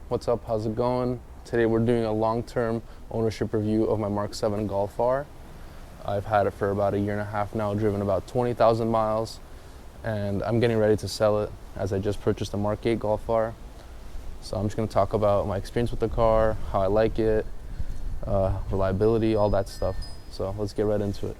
What's up? How's it going? Today we're doing a long-term ownership review of my Mk7 Golf R. I've had it for about a year and a half now, driven about 20,000 miles, and I'm getting ready to sell it as I just purchased a Mk8 Golf R. So I'm just going to talk about my experience with the car, how I like it, reliability, all that stuff. So let's get right into it.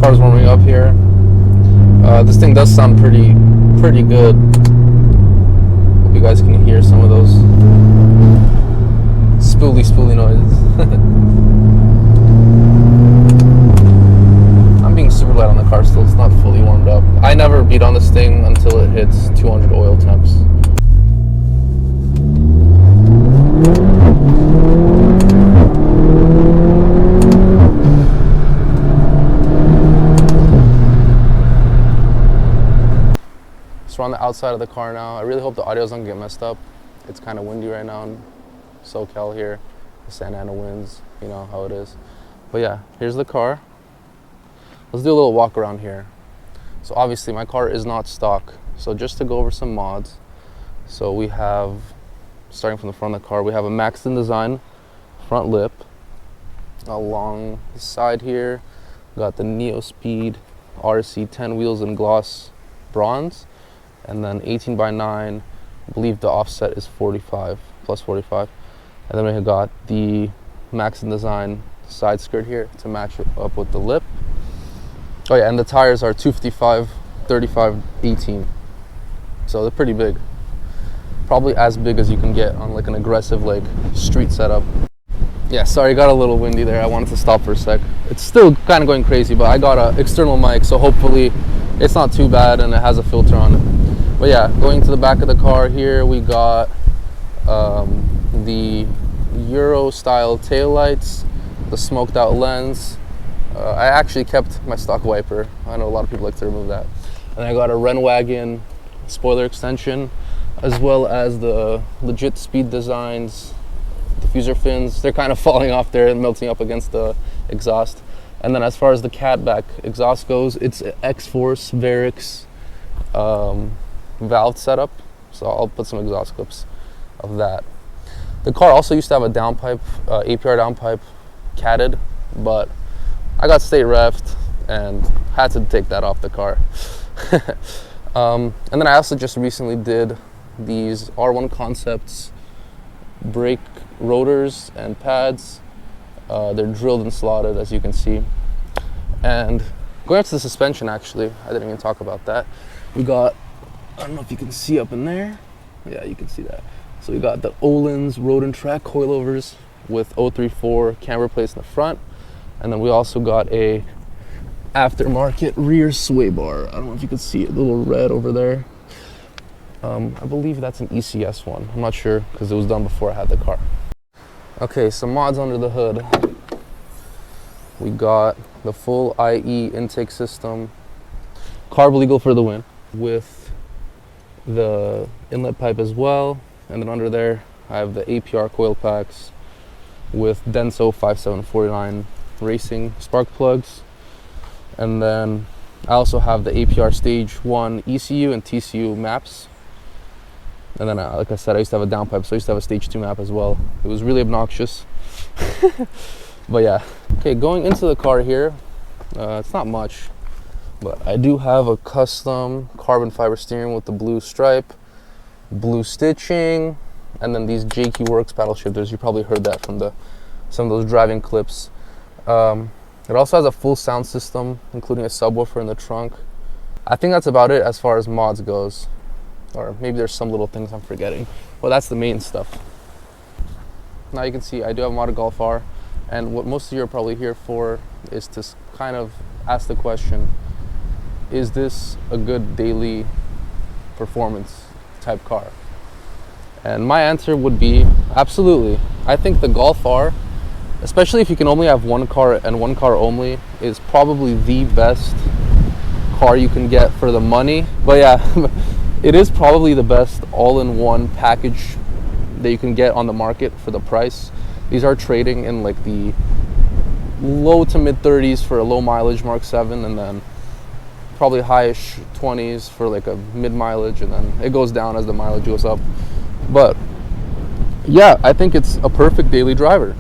Car's warming up here. This thing does sound pretty good. Hope you guys can hear some of those spoolie noises. I'm being super light on the car still. It's not fully warmed up. I never beat on this thing until it hits 200 oil temps. So we're on the outside of the car now. I really hope the audio doesn't get messed up. It's kind of windy right now in SoCal here. The Santa Ana winds, you know how it is. But yeah, here's the car. Let's do a little walk around here. So obviously my car is not stock. So just to go over some mods. So we have, starting from the front of the car, we have a Maxton design front lip. Along the side here, got the Neo Speed RC 10 wheels in gloss bronze. And then 18x9, I believe the offset is 45, plus 45. And then we have got the Maxton design side skirt here to match it up with the lip. Oh yeah, and the tires are 255, 35, 18. So they're pretty big. Probably as big as you can get on like an aggressive like street setup. Yeah, sorry, got a little windy there. I wanted to stop for a sec. It's still kind of going crazy, but I got an external mic, so hopefully it's not too bad and it has a filter on it. But yeah, going to the back of the car here, we got the Euro style taillights, the smoked out lens. I actually kept my stock wiper. I know a lot of people like to remove that. And I got a Rennwagen spoiler extension, as well as the legit Speed Designs diffuser fins. They're kind of falling off there and melting up against the exhaust. And then as far as the catback exhaust goes, it's X-Force Varix valve setup, so I'll put some exhaust clips of that. The car also used to have a downpipe, APR downpipe, catted, but I got state revved and had to take that off the car. And then I also just recently did these R1 Concepts brake rotors and pads. They're drilled and slotted, as you can see. And going up to the suspension, actually, I didn't even talk about that. We got, I don't know if you can see up in there. Yeah, you can see that. So we got the Öhlins Road and Track coilovers with 034 camber plates in the front. And then we also got a aftermarket rear sway bar. I don't know if you can see it, the little red over there. I believe that's an ECS one. I'm not sure because it was done before I had the car. Okay, some mods under the hood. We got the full IE intake system, carb legal for the win, with the inlet pipe as well. And then under there, I have the APR coil packs with Denso 5749 racing spark plugs. And then I also have the APR Stage 1 ECU and TCU maps. And then, like I said, I used to have a downpipe, so I used to have a Stage 2 map as well. It was really obnoxious. But yeah. Okay, going into the car here, it's not much, but I do have a custom carbon fiber steering with the blue stripe, blue stitching, and then these JQ Works paddle shifters. You probably heard that from some of those driving clips. It also has a full sound system, including a subwoofer in the trunk. I think that's about it as far as mods goes. Or maybe there's some little things I'm forgetting. Well, that's the main stuff. Now you can see I do have a modded Golf R, and what most of you are probably here for is to kind of ask the question, is this a good daily performance type car? And my answer would be absolutely. I think the Golf R especially if you can only have one car and one car only, is probably the best car you can get for the money. But yeah, it is probably the best all-in-one package that you can get on the market for the price. These are trading in like the low to mid 30s for a low mileage Mk7, and then probably highish 20s for like a mid mileage, and then it goes down as the mileage goes up. But yeah, I think it's a perfect daily driver,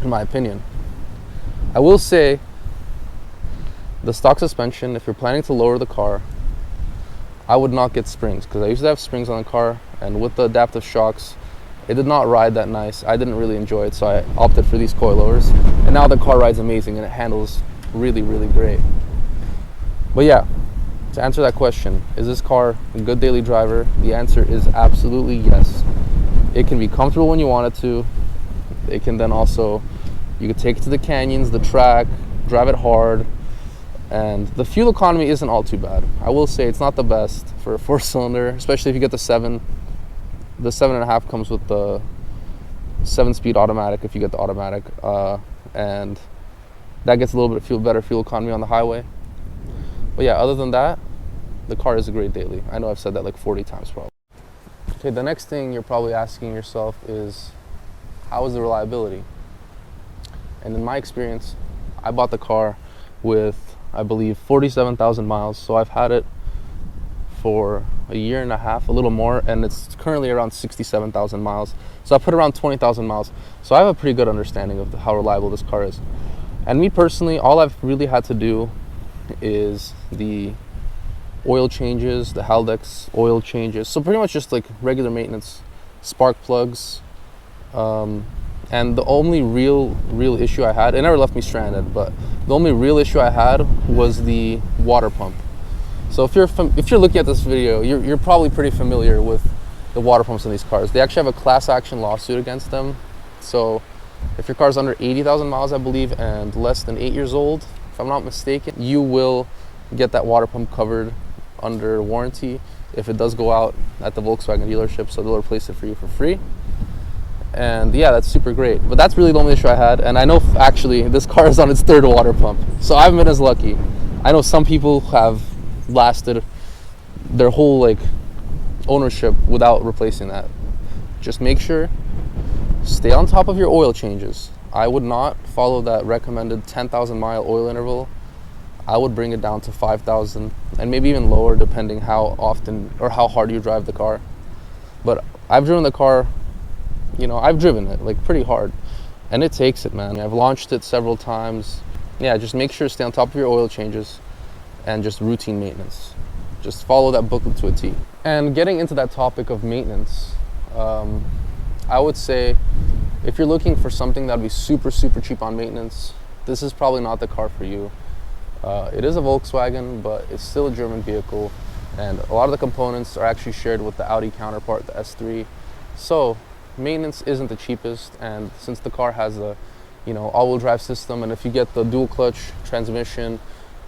in my opinion. I will say the stock suspension, if you're planning to lower the car, I would not get springs, because I used to have springs on the car, and with the adaptive shocks, it did not ride that nice. I didn't really enjoy it, so I opted for these coilovers. And now the car rides amazing and it handles really, really great. But yeah, to answer that question, is this car a good daily driver? The answer is absolutely yes. It can be comfortable when you want it to. It can then also, you can take it to the canyons, the track, drive it hard. And the fuel economy isn't all too bad. I will say it's not the best for a 4-cylinder, especially if you get the 7. The 7.5 comes with the 7-speed automatic if you get the automatic, and that gets a little bit better fuel economy on the highway. But yeah, other than that, the car is a great daily. I know I've said that like 40 times probably. Okay, the next thing you're probably asking yourself is, how is the reliability? And in my experience, I bought the car with, I believe, 47,000 miles, so I've had it for a year and a half, a little more, and it's currently around 67,000 miles. So I put around 20,000 miles. So I have a pretty good understanding of how reliable this car is. And me personally, all I've really had to do is the oil changes, the Haldex oil changes. So pretty much just like regular maintenance, spark plugs. And the only real issue I had, it never left me stranded, but the only real issue I had was the water pump. So if you're looking at this video, you're probably pretty familiar with the water pumps in these cars. They actually have a class action lawsuit against them. So if your car's under 80,000 miles, I believe, and less than 8 years old, if I'm not mistaken, you will get that water pump covered under warranty if it does go out at the Volkswagen dealership, so they'll replace it for you for free. And yeah, that's super great. But that's really the only issue I had. And I know actually this car is on its 3rd water pump, so I haven't been as lucky. I know some people have lasted their whole like ownership without replacing that. Just make sure, stay on top of your oil changes. I would not follow that recommended 10,000 mile oil interval. I would bring it down to 5,000 and maybe even lower, depending how often or how hard you drive the car. But I've driven the car, I've driven it like pretty hard, and it takes it, man. I've launched it several times. Yeah, just make sure to stay on top of your oil changes and just routine maintenance. Just follow that booklet to a T. And getting into that topic of maintenance, I would say if you're looking for something that'd be super, super cheap on maintenance, this is probably not the car for you. It is a Volkswagen, but it's still a German vehicle, and a lot of the components are actually shared with the Audi counterpart, the S3. So maintenance isn't the cheapest, and since the car has a all-wheel drive system, and if you get the dual clutch transmission,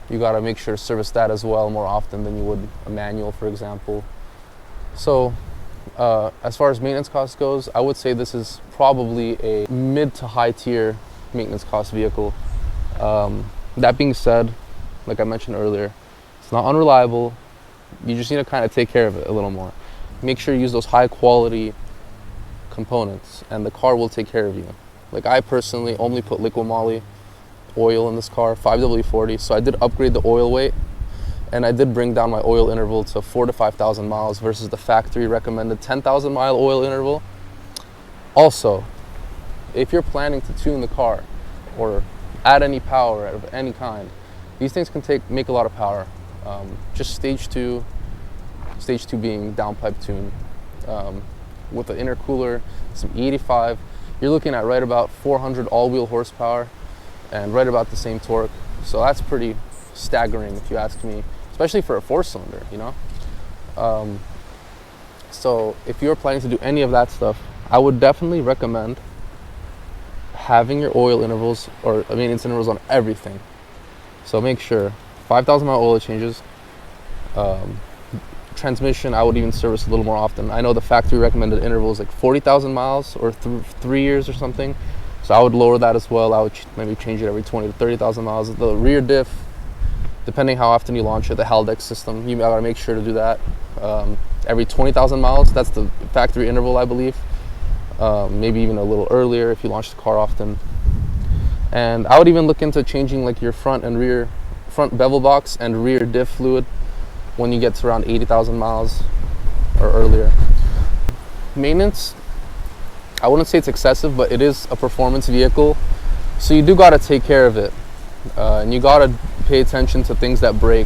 you got to make sure to service that as well more often than you would a manual, for example. So as far as maintenance cost goes, I would say this is probably a mid to high tier maintenance cost vehicle. That being said, like I mentioned earlier, it's not unreliable. You just need to kind of take care of it a little more. Make sure you use those high quality components, and the car will take care of you. Like I personally only put liquid moly oil in this car, 5W40, so I did upgrade the oil weight, and I did bring down my oil interval to 4,000 to 5,000 miles versus the factory recommended 10,000 mile oil interval. Also, if you're planning to tune the car or add any power of any kind, these things can make a lot of power. Just stage two being downpipe tune. With the intercooler, some E85, you're looking at right about 400 all-wheel horsepower and right about the same torque. So that's pretty staggering if you ask me, especially for a 4-cylinder, So if you're planning to do any of that stuff, I would definitely recommend having your oil intervals or maintenance intervals on everything. So make sure 5,000 mile oil changes. Transmission, I would even service a little more often. I know the factory recommended interval is like 40,000 miles or 3 years or something. So I would lower that as well. I would maybe change it every 20 to 30,000 miles. The rear diff, depending how often you launch it, the Haldex system, you gotta make sure to do that every 20,000 miles. That's the factory interval, I believe. Maybe even a little earlier if you launch the car often. And I would even look into changing like your front bevel box and rear diff fluid when you get to around 80,000 miles or earlier. Maintenance, I wouldn't say it's excessive, but it is a performance vehicle, so you do gotta take care of it, and you gotta pay attention to things that break,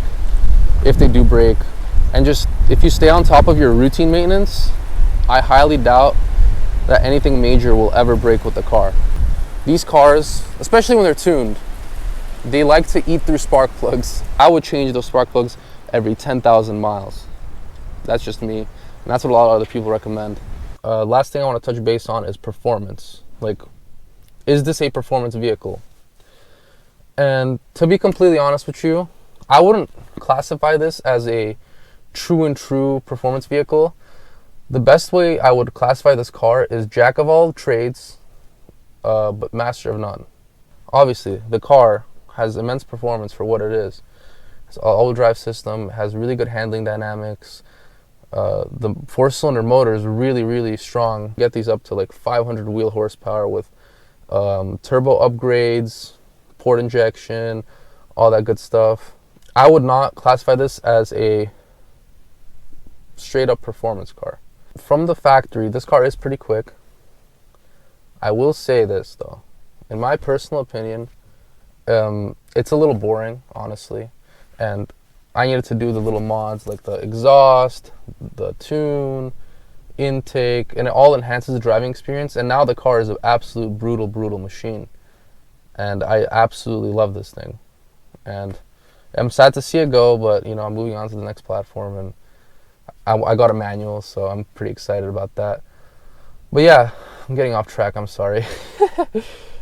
if they do break, and just if you stay on top of your routine maintenance, I highly doubt that anything major will ever break with the car. These cars, especially when they're tuned, they like to eat through spark plugs. I would change those spark plugs every 10,000 miles. That's just me, and that's what a lot of other people recommend. Last thing I want to touch base on is performance. Like, is this a performance vehicle? And to be completely honest with you, I wouldn't classify this as a true performance vehicle. The best way I would classify this car is jack of all trades, but master of none. Obviously, the car has immense performance for what it is. It's an all-wheel drive system, has really good handling dynamics. The 4-cylinder motor is really strong. Get these up to like 500 wheel horsepower with turbo upgrades, port injection, all that good stuff. I would not classify this as a straight up performance car. From the factory, this car is pretty quick. I will say this though, in my personal opinion, it's a little boring, honestly, and I needed to do the little mods like the exhaust, the tune, intake, and it all enhances the driving experience. And now the car is an absolute brutal machine, and I absolutely love this thing. And I'm sad to see it go, but you know, I'm moving on to the next platform, and I got a manual, so I'm pretty excited about that. But yeah, I'm getting off track. I'm sorry.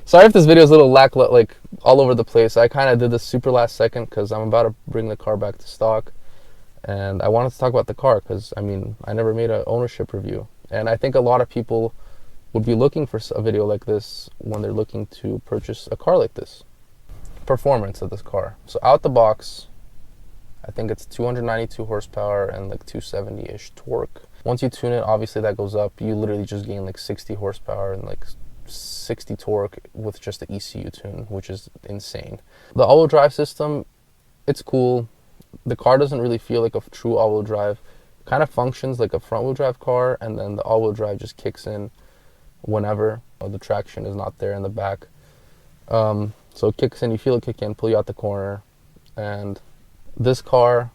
Sorry if this video is a little like all over the place. I kind of did this super last second because I'm about to bring the car back to stock, and I wanted to talk about the car because I mean, I never made an ownership review, and I think a lot of people would be looking for a video like this when they're looking to purchase a car like this. Performance of this car. So out the box, I think it's 292 horsepower and like 270-ish torque. Once you tune it, obviously that goes up. You literally just gain like 60 horsepower and like 60 torque with just the ECU tune, which is insane. The all-wheel drive system, it's cool. The car doesn't really feel like a true all-wheel drive. It kind of functions like a front-wheel drive car, and then the all-wheel drive just kicks in whenever the traction is not there in the back. So it kicks in, you feel it kick in, pull you out the corner, and this car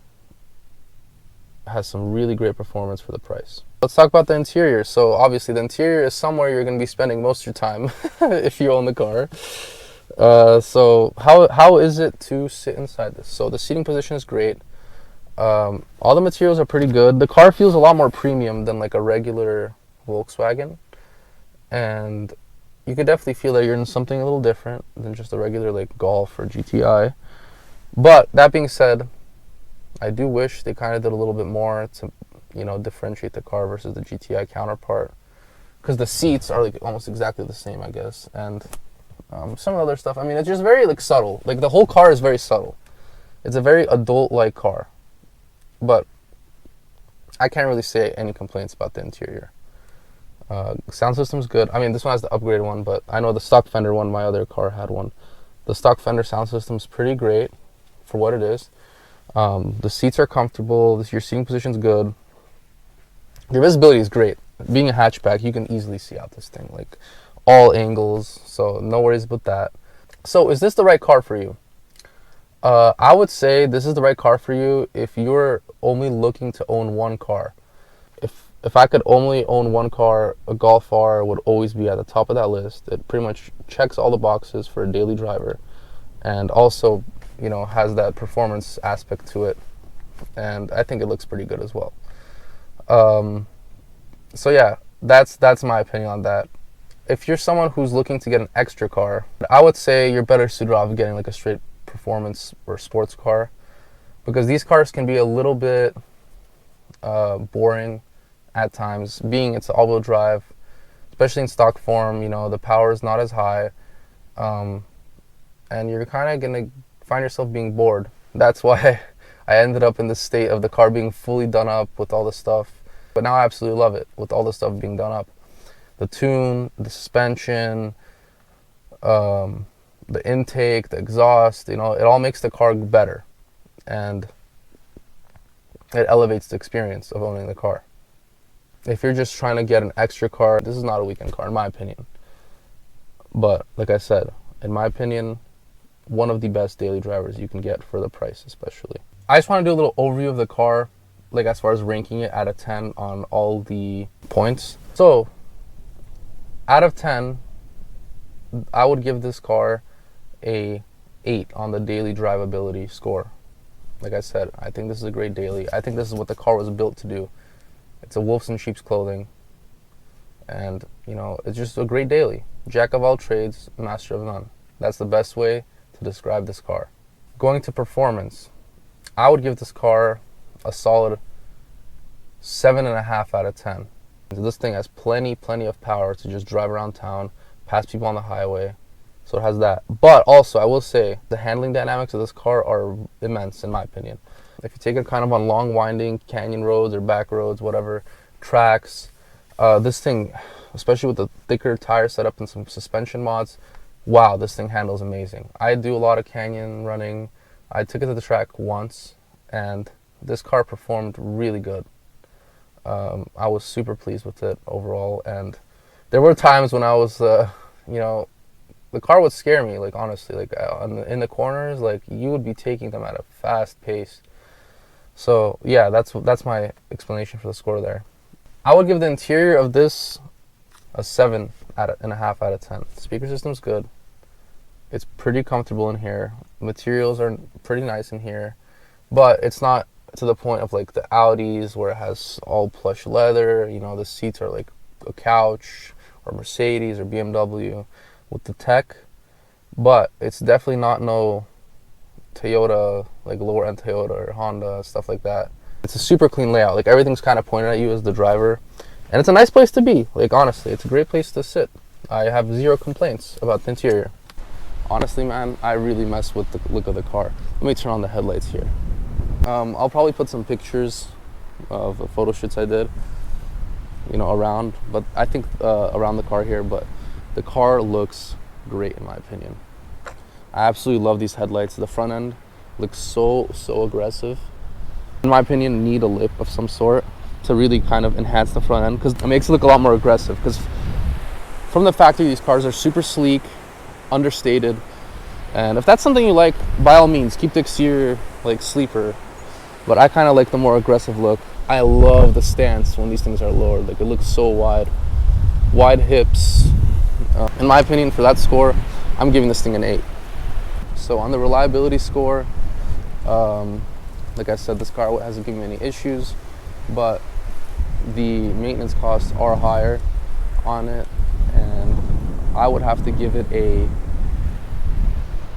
has some really great performance for the price. Let's talk about the interior. So obviously the interior is somewhere you're going to be spending most of your time if you own the car. So how is it to sit inside this? So the seating position is great. All the materials are pretty good. The car feels a lot more premium than like a regular Volkswagen, and you could definitely feel that you're in something a little different than just a regular like Golf or GTI. But that being said, I do wish they kind of did a little bit more to, you know, differentiate the car versus the GTI counterpart, because the seats are like almost exactly the same, I guess, and some other stuff. I mean, it's just very like subtle. Like the whole car is very subtle. It's a very adult-like car, but I can't really say any complaints about the interior. Sound system's good. I mean, this one has the upgraded one, but I know the stock Fender one, my other car had one. The stock Fender sound system's pretty great for what it is. The seats are comfortable. Your seating position's good. Your visibility is great. Being a hatchback, you can easily see out this thing, like all angles, so no worries about that. So is this the right car for you? I would say this is the right car for you if you're only looking to own one car. If I could only own one car, a Golf R would always be at the top of that list. It pretty much checks all the boxes for a daily driver, and also, you know, has that performance aspect to it, and I think it looks pretty good as well. So yeah, that's my opinion on that. If you're someone who's looking to get an extra car, I would say you're better suited off getting like a straight performance or sports car, because these cars can be a little bit boring at times, being it's all-wheel drive, especially in stock form. You know, the power is not as high, and you're kind of gonna find yourself being bored. That's why I ended up in the state of the car being fully done up with all the stuff. But now I absolutely love it with all the stuff being done up. The tune, the suspension, the intake, the exhaust, you know, it all makes the car better. And it elevates the experience of owning the car. If you're just trying to get an extra car, this is not a weekend car in my opinion. But like I said, in my opinion, one of the best daily drivers you can get for the price especially. I just want to do a little overview of the car, like as far as ranking it out of 10 on all the points. So out of 10, I would give this car a 8 on the daily drivability score. Like I said, I think this is a great daily. I think this is what the car was built to do. It's a wolves in sheep's clothing. And, you know, it's just a great daily. Jack of all trades, master of none. That's the best way to describe this car. Going to performance, I would give this car a solid 7.5 out of 10. This thing has plenty of power to just drive around town, pass people on the highway. So it has that. But also, I will say, the handling dynamics of this car are immense, in my opinion. If you take it kind of on long, winding canyon roads or back roads, whatever, tracks, this thing, especially with the thicker tire setup and some suspension mods, wow, this thing handles amazing. I do a lot of canyon running. I took it to the track once, and this car performed really good. I was super pleased with it overall, and there were times when I was, you know, the car would scare me, like honestly, like in the corners, like you would be taking them at a fast pace. So yeah, that's my explanation for the score there. I would give the interior of this a 7.5 out of 10. The speaker system's good. It's pretty comfortable in here. Materials are pretty nice in here, but it's not to the point of like the Audis where it has all plush leather. You know, the seats are like a couch, or Mercedes or BMW with the tech, but it's definitely not no Toyota, like lower end Toyota or Honda, stuff like that. It's a super clean layout. Like everything's kind of pointed at you as the driver, and it's a nice place to be. Like honestly, it's a great place to sit. I have zero complaints about the interior. Honestly, man, I really mess with the look of the car. Let me turn on the headlights here. I'll probably put some pictures of the photo shoots I did, you know, around, but I think around the car here, but the car looks great in my opinion. I absolutely love these headlights. The front end looks so aggressive. In my opinion, need a lip of some sort to really kind of enhance the front end, because it makes it look a lot more aggressive. Because from the factory, these cars are super sleek, understated, and if that's something you like, by all means, keep the exterior like sleeper. But I kind of like the more aggressive look. I love the stance when these things are lowered. Like it looks so wide hips. In my opinion, for that score, I'm giving this thing an 8. So on the reliability score, like I said, this car hasn't given me any issues, but the maintenance costs are higher on it, and I would have to give it a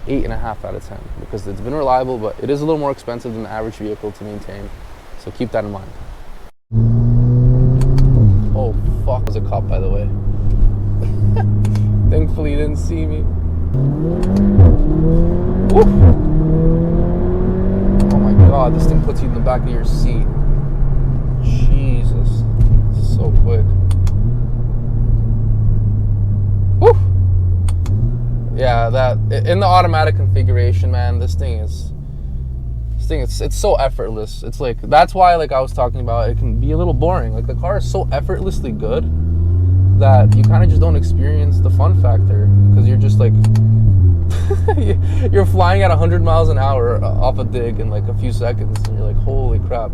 8.5 out of 10 because it's been reliable, but it is a little more expensive than the average vehicle to maintain. So keep that in mind. Oh fuck, there's a cop, by the way. Thankfully he didn't see me. Woo! Oh my god, this thing puts you in the back of your seat. Jesus, so quick. Woo! Yeah, that in the automatic configuration, man, it's so effortless. It's like, that's why, like I was talking about, it can be a little boring. Like the car is so effortlessly good that you kind of just don't experience the fun factor, because you're just like you're flying at 100 miles an hour off a dig in like a few seconds, and you're like, holy crap.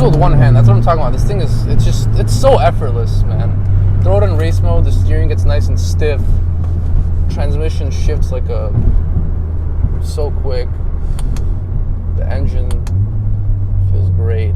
With one hand, that's what I'm talking about. This thing is, it's so effortless, man. Throw it in race mode, the steering gets nice and stiff, transmission shifts like so quick, the engine feels great.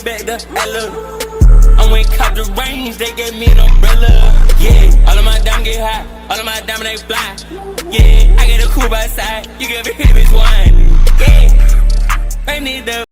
back the Ella. I went cop the range, they gave me an umbrella. Yeah, all of my diamonds get hot, all of my diamonds they fly. Yeah, I get a coupe outside, you give a hit bitch one. Yeah, I need the